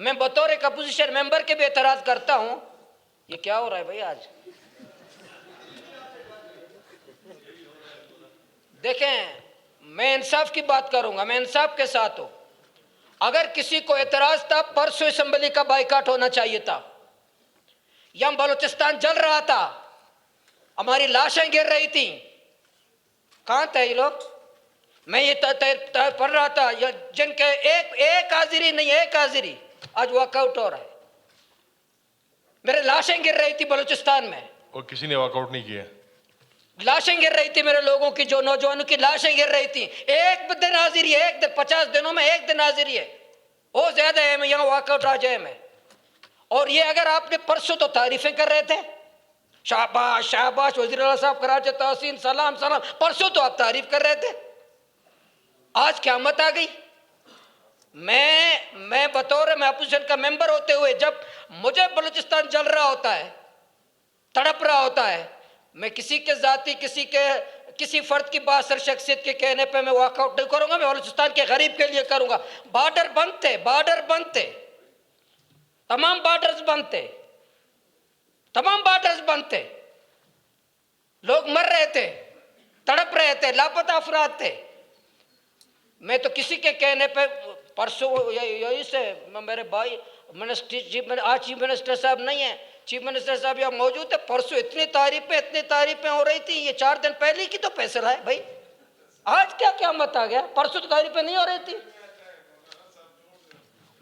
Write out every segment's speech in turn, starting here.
मैं बतौर एक अपोजिशन मेंबर के भी एतराज करता हूं। ये क्या हो रहा है भाई आज? देखें, मैं इंसाफ की बात करूंगा, मैं इंसाफ के साथ हूं। अगर किसी को एतराज था, परसों असेंबली का बाइकाट होना चाहिए था। यहां बलूचिस्तान जल रहा था, हमारी लाशें गिर रही थी। कहां थे ये लोग? मैं ये पढ़ रहा था, जिनके एक हाजिरी नहीं, एक हाजिरी आज वॉकआउट हो रहा है। मेरे लाशें गिर रही थी बलूचिस्तान में, और किसी ने वॉकआउट नहीं किया। लाशें गिर रही थी मेरे लोगों की, जो नौजवानों की लाशें गिर रही थी। एक दिन हाजिरी है, एक दिन, 50 दिनों में एक दिन हाजिरी है, वो ज्यादा है। मैं यहां वॉकआउट आ जाए मैं। और ये अगर आपने परसों तो तारीफें कर रहे थे, शाबाश शाबाश वज़ीर आला साहब, कराची तहसीन, सलाम सलाम, परसों तो आप तारीफ कर रहे थे। आज क़यामत आ गई। मैं बतौर मैं अपोजिशन का मेंबर होते हुए, जब मुझे बलूचिस्तान जल रहा होता है, तड़प रहा होता है, मैं किसी के जाति, किसी फर्द की बासर शख्सियत के कहने पे मैं वॉकआउट नहीं करूंगा। मैं बलूचिस्तान के गरीब के लिए करूंगा। बॉर्डर बंद थे, बॉर्डर बंद थे, तमाम बॉर्डर्स बंद थे, तमाम बॉर्डर्स बंद थे। लोग मर रहे थे, तड़प रहे थे, लापता अफराद थे। मैं तो किसी के कहने पे परसों यही से मेरे भाई मिनिस्टर, आज चीफ मिनिस्टर साहब नहीं है, चीफ मिनिस्टर साहब यहाँ मौजूद है। परसों इतनी तारीफें हो रही थी। ये 4 दिन पहले की तो फैसला है भाई। आज क्या क़यामत आ गया? परसों तो तारीफें नहीं हो रही थी।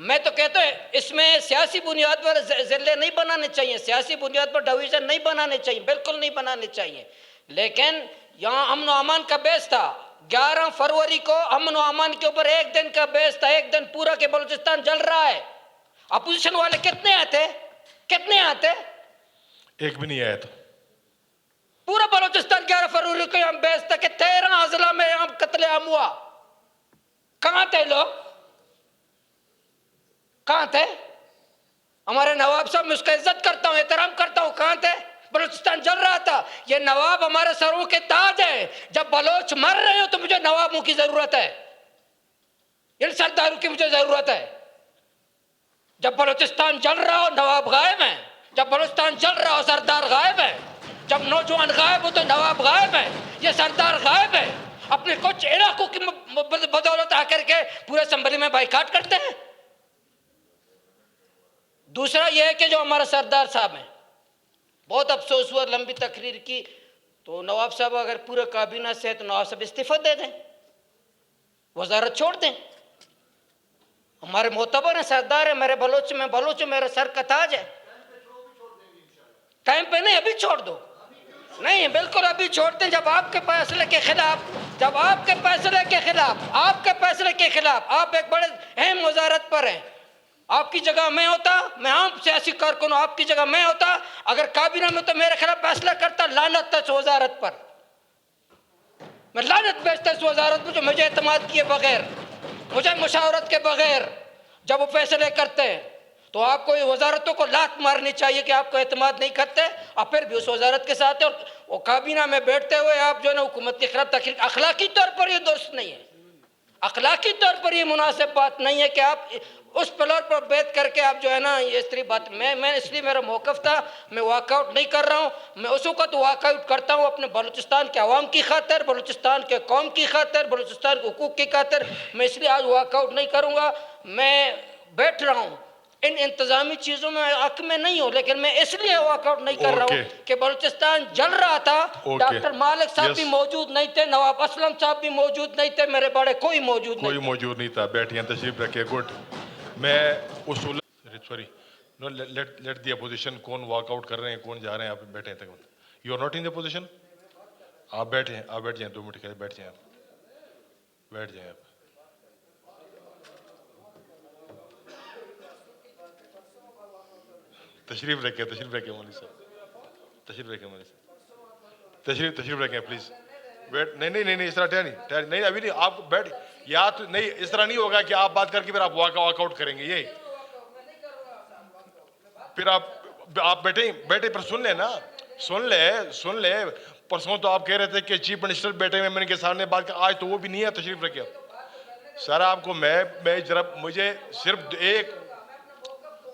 मैं तो कहता हूँ इसमें सियासी बुनियाद पर जिले नहीं बनाने चाहिए, सियासी बुनियाद पर डिवीजन नहीं बनाने चाहिए, बिल्कुल नहीं बनाने चाहिए। लेकिन यहाँ अमन अमान का बेस था। 11 फरवरी को अमन अमान के ऊपर एक दिन का बेस था, एक दिन पूरा के बलूचिस्तान जल रहा है। अपोजिशन वाले कितने आते? कितने आते? एक भी नहीं आया था। पूरा बलूचिस्तान 11 फरवरी को यहाँ बेस था कि 13 अजला में यहाँ कत्लेआम हुआ। कहाँ थे लोग? कहाँ थे? हमारे नवाब साहब, मैं उसका इज्जत करता हूँ, एहतराम करता हूँ, कहाँ थे? बलूचिस्तान जल रहा था। ये नवाब हमारे सरों के ताज है। जब बलोच मर रहे हो तो मुझे नवाबों की जरूरत है, इन सरदारों की मुझे जरूरत है। जब बलूचिस्तान जल रहा हो नवाब गायब है, जब बलूचिस्तान जल रहा हो सरदार गायब है, जब नौजवान गायब हो तो नवाब गायब है, ये सरदार गायब है। अपने कुछ इलाकों की बदौलत आकर के पूरे असेंबली में बाइकाट करते हैं। दूसरा यह है कि जो हमारा सरदार साहब हैं, बहुत अफसोस हुआ लंबी तकरीर की, तो नवाब साहब अगर पूरे काबीना से है तो नवाब साहब इस्तीफा दे दें, वजारत छोड़ दें। हमारे मोतबर है, सरदार है, मेरे बलोच में बलोच मेरे सर का ताज है। टाइम पे नहीं, अभी छोड़ दो। नहीं, बिल्कुल अभी छोड़ते हैं। जब आपके फैसले के खिलाफ, जब आपके फैसले के खिलाफ, आपके फैसले के खिलाफ, आप एक बड़े अहम वजारत पर हैं। आपकी जगह मैं होता, मैं आम सियासी कारकुन, आपकी जगह मैं होता, अगर काबीना में तो मेरे खिलाफ फैसला करता, लानत था इस वजारत पर। मैं लानत भेजता इस वजारत पर जो मुझे एतमाद किए बगैर, मुझे मुशावरत के बगैर जब वो फैसले करते हैं, तो आपको ये वजारतों को लात मारनी चाहिए कि आपको एतमाद नहीं करते और फिर भी उस वजारत के साथ है। और वो काबीना में बैठते हुए आप जो है ना हुकूमत के खिलाफ तकरीर, अखलाकी तौर पर ये दुरुस्त नहीं है, अखलाकी तौर पर ये मुनासिब बात नहीं है कि आप उस फ्लोर पर बैठ करके आप जो है ना ये इस तरह बात। मैं इसलिए मेरा मौक़िफ़ था, मैं वॉकआउट नहीं कर रहा हूँ। मैं उस वक़्त वॉकआउट करता हूँ अपने बलूचिस्तान के अवाम की खातिर, बलूचिस्तान के कौम की खातिर, बलूचिस्तान के हुकूक़ की खातिर। मैं इसलिए आज वॉकआउट नहीं करूँगा। मैं बैठ रहा हूँ, इन इंतज़ामी चीज़ों में हक़ में नहीं हो, लेकिन मैं इसलिए वॉकआउट नहीं कर रहा हूँ कि बलूचिस्तान जल रहा था। डॉक्टर मालिक साहब भी मौजूद नहीं थे, नवाब असलम साहब भी मौजूद नहीं थे, मेरे बड़े कोई मौजूद नहीं था। बैठिए, तशरीफ रखिए। गुड। मैं उसूल sorry no let the opposition, कौन वॉकआउट कर रहे हैं, कौन जा रहे हैं, आप बैठे हैं तक। You are not in the position. आप बैठे, आप बैठ जाएं, 2 मिनट के लिए बैठ जाएं, आप बैठ जाएं। आप तशरीफ रखें मौलवी साहब, तशरीफ रखें मौलवी साहब, तशरीफ रखें प्लीज। बैठ, नहीं, इस तरह ठहर नहीं, अभी नहीं, आप बैठ। या तो नहीं, इस तरह नहीं होगा कि आप बात करके फिर आप वॉकआउट करेंगे। ये फिर आप बैठे पर सुन ले ना, सुन ले। परसों तो आप कह रहे थे कि चीफ मिनिस्टर बैठे हुए, मैंने के सामने बात कर, आज तो वो भी नहीं है। तशरीफ रखिए सर। आपको मैं जरा, मुझे सिर्फ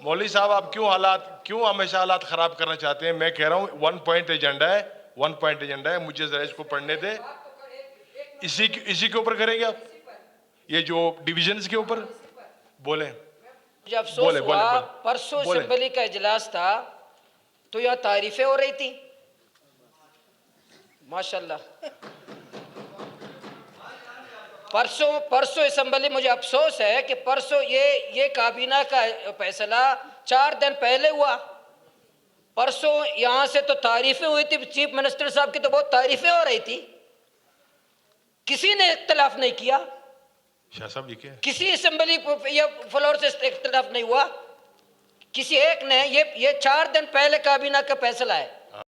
मौलवी साहब आप क्यों हमेशा हालात खराब करना चाहते हैं? मैं कह रहा हूं 1 पॉइंट एजेंडा है, मुझे जरा इसको पढ़ने दे। इसी के ऊपर करेंगे आप, ये जो डिविजन्स के ऊपर बोले। मुझे अफसोस हुआ, परसों बोले। असेंबली का इजलास था तो यहाँ तारीफें हो रही थी, माशाल्लाह। परसों असेंबली, मुझे अफसोस है कि परसों ये काबीना का फैसला 4 दिन पहले हुआ। परसों यहां से तो तारीफें हुई थी, चीफ मिनिस्टर साहब की तो बहुत तारीफें हो रही थी, किसी ने इख्तिलाफ नहीं किया। शाह साहब ये क्या है? किसी असेंबली या फ्लोर से इख्तिलाफ नहीं हुआ किसी एक ने। ये 4 दिन पहले काबीना का फैसला है।